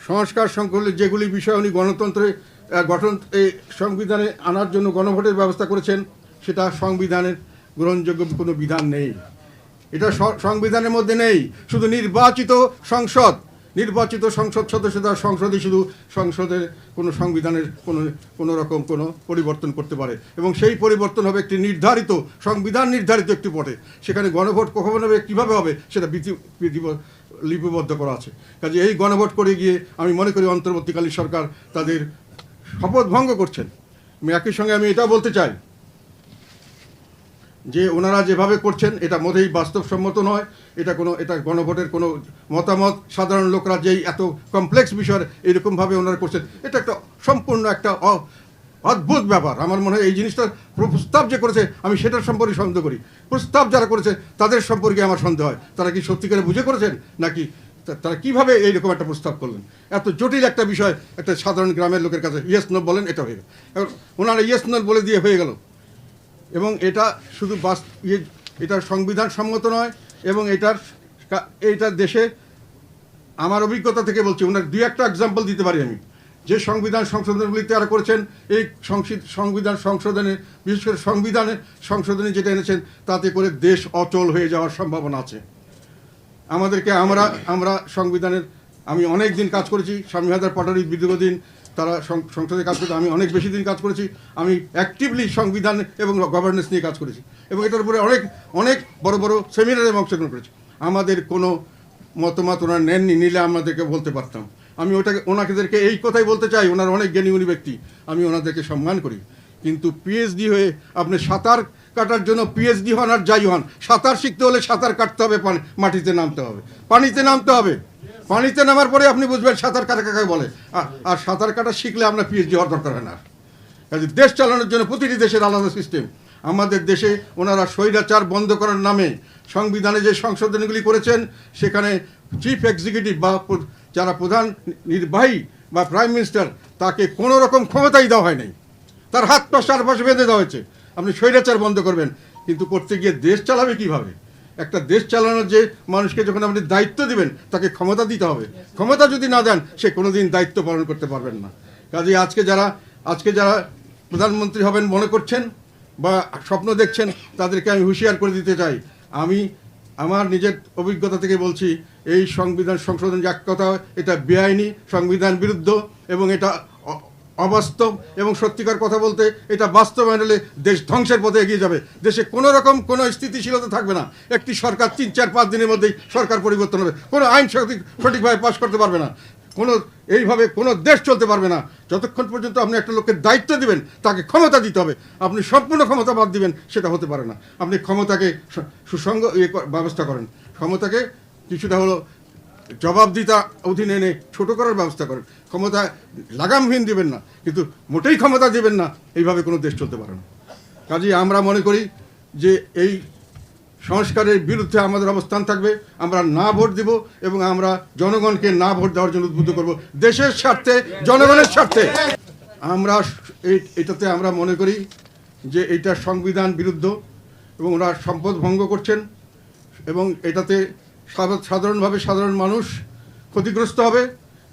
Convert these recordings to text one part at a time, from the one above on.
সংস্কার সংকলনের যেগুলি বিষয় উনি গণতন্ত্রে গঠন এই সংবিধানে আনার জন্য গণভোটের ব্যবস্থা করেছেন, সেটা সংবিধানের গ্রহণযোগ্য কোনো বিধান নেই। এটা সংবিধানের মধ্যে নেই। শুধু নির্বাচিত সংসদ সদস্যরা সংসদে শুধু সংসদের কোনো সংবিধানের কোনো রকম কোনো পরিবর্তন করতে পারে, এবং সেই পরিবর্তন হবে একটি নির্ধারিত সংবিধান নির্ধারিত একটি পটে। সেখানে গণভোট কখন হবে, কীভাবে হবে, সেটা লিপিবদ্ধ করা আছে। কাজে এই গণভোট করে গিয়ে আমি মনে করি অন্তর্বর্তীকালীন সরকার তাদের শপথ ভঙ্গ করছেন। একই সঙ্গে আমি এটা বলতে চাই যে ওনারা যেভাবে করছেন এটা মোটেই বাস্তবসম্মত নয়। এটা গণভোটের কোনো মতামত সাধারণ লোকরা যেই এত কমপ্লেক্স বিষয় এরকমভাবে ওনারা করছেন, এটা একটা সম্পূর্ণ একটা অদ্ভুত ব্যাপার। আমার মনে হয় এই জিনিসটা প্রস্তাব যে করেছে আমি সেটার সম্পর্কে সন্দেহ করি। প্রস্তাব যারা করেছে তাদের সম্পর্কে আমার সন্দেহ হয় তারা কি সত্যিকারে বুঝে করেছেন, নাকি তারা কীভাবে এইরকম একটা প্রস্তাব করলেন। এত জটিল একটা বিষয় একটা সাধারণ গ্রামের লোকের কাছে ইয়েস নো বলেন, এটা হয়ে গেল। ওনারা ইয়েস নো বলে দিয়ে হয়ে গেল, এবং এটা শুধু এটা সংবিধান সম্মত নয়। এবং এইটার দেশে আমার অভিজ্ঞতা থেকে বলছি, ওনার দুই একটা এক্সাম্পল দিতে পারি আমি। যে সংবিধান সংশোধনগুলি তারা করেছেন, এই সংবিধান সংশোধনে, বিশেষ করে সংশোধনী যেটা এনেছেন, তাতে করে দেশ অচল হয়ে যাওয়ার সম্ভাবনা আছে। আমরা সংবিধানের আমি অনেক দিন কাজ করেছি। স্বামী হায়দার পাটোয়ারি দীর্ঘদিন তারা সংসদে কাজ করতে, আমি অনেক বেশি দিন কাজ করেছি। আমি অ্যাক্টিভলি সংবিধান এবং গভর্নেন্স নিয়ে কাজ করেছি, এবং এটার উপরে অনেক বড় বড় সেমিনারে অংশগ্রহণ করেছি। আমাদের কোনো মতামত ওনারা নেননি, নিলে আমাদেরকে বলতে পারতাম। আমি ওনাদেরকে এই কথাই বলতে চাই, ওনার অনেক জ্ঞানী ব্যক্তি, আমি ওনাদেরকে সম্মান করি। কিন্তু পিএইচডি হয়ে আপনি সাঁতার কাটার জন্য পিএইচডি হন আর যাই হন, সাঁতার শিখতে হলে সাঁতার কাটতে হবে, মাটিতে নামতে হবে, পানিতে নামতে হবে। পানিতে নামার পরে আপনি বুঝবেন সাঁতার কাটা কাকে বলে। আর সাঁতার কাটা শিখলে আপনার পিএইচডি হওয়ার দরকার হয় না। কাজে দেশ চালানোর জন্য প্রতিটি দেশের আলাদা সিস্টেম। আমাদের দেশে ওনারা স্বৈরাচার বন্ধ করার নামে সংবিধানে যে সংশোধনীগুলি করেছেন, সেখানে চিফ এক্সিকিউটিভ বা যারা প্রধান নির্বাহী বা প্রাইম মিনিস্টার, তাকে কোনো রকম ক্ষমতাই দেওয়া হয় নাই। তার হাত পা চারপাশে বেঁধে দেওয়া হয়েছে। আপনি স্বৈরাচার বন্ধ করবেন, কিন্তু করতে গিয়ে দেশ চালাবে কিভাবে? একটা দেশ চালানোর যে মানুষকে যখন আপনি দায়িত্ব দিবেন, তাকে ক্ষমতা দিতে হবে। ক্ষমতা যদি না দেন, সে কোনোদিন দায়িত্ব পালন করতে পারবেন না। কাজে আজকে যারা প্রধানমন্ত্রী হবেন মনে করছেন বা স্বপ্ন দেখছেন, তাদেরকে আমি হুঁশিয়ার করে দিতে চাই। আমি আমার নিজের অভিজ্ঞতা থেকে বলছি, এই সংবিধান সংশোধন এক কথা এটা বেআইনি, সংবিধান বিরুদ্ধ, এবং এটা অবাস্তব। এবং সত্যিকার কথা বলতে এটা বাস্তবায়ন হলে দেশ ধ্বংসের পথে এগিয়ে যাবে। দেশে কোনো রকম কোনো স্থিতিশীলতা থাকবে না। একটি সরকার 3-4-5 দিনের মধ্যেই সরকার পরিবর্তন হবে, কোনো আইন সঠিকভাবে পাশ করতে পারবে না, এইভাবে কোনো দেশ চলতে পারবে না। যতক্ষণ পর্যন্ত আপনি একটা লোককে দায়িত্ব দিবেন, তাকে ক্ষমতা দিতে হবে। আপনি সম্পূর্ণ ক্ষমতা বাদ দিবেন, সেটা হতে পারে না। আপনি ক্ষমতাকে সুসংগ ব্যবস্থা করেন, ক্ষমতাকে কিছুটা হলো জবাবদিহিতা অধীনে এনে ছোটো করার ব্যবস্থা করেন। ক্ষমতা লাগামহীন দিবেন না, কিন্তু মোটেই ক্ষমতা দিবেন না, এইভাবে কোনো দেশ চলতে পারে না। কাজেই আমরা মনে করি যে এই সংস্কারের বিরুদ্ধে আমাদের অবস্থান থাকবে। আমরা না ভোট দিব, এবং আমরা জনগণকে না ভোট দেওয়ার জন্য উদ্বুদ্ধ করব, দেশের স্বার্থে, জনগণের স্বার্থে। এটাতে আমরা মনে করি যে এইটা সংবিধান বিরুদ্ধ, এবং ওরা শপথ ভঙ্গ করছেন, এবং এটাতে সাধারণভাবে সাধারণ মানুষ ক্ষতিগ্রস্ত হবে,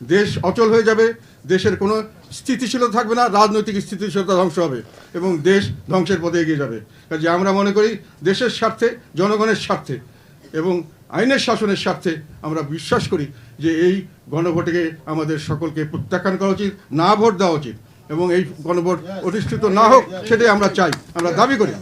দেশ অচল হয়ে যাবে, দেশের কোনো স্থিতিশীলতা থাকবে না, রাজনৈতিক স্থিতিশীলতা ধ্বংস হবে, এবং দেশ ধ্বংসের পথে এগিয়ে যাবে। কাজে আমরা মনে করি দেশের স্বার্থে, জনগণের স্বার্থে এবং আইনের শাসনের স্বার্থে আমরা বিশ্বাস করি যে এই গণভোটকে আমাদের সকলকে প্রত্যাখ্যান করা উচিত, না ভোট দেওয়া উচিত, এবং এই গণভোট অনুষ্ঠিত না হোক সেটাই আমরা চাই, আমরা দাবি করি।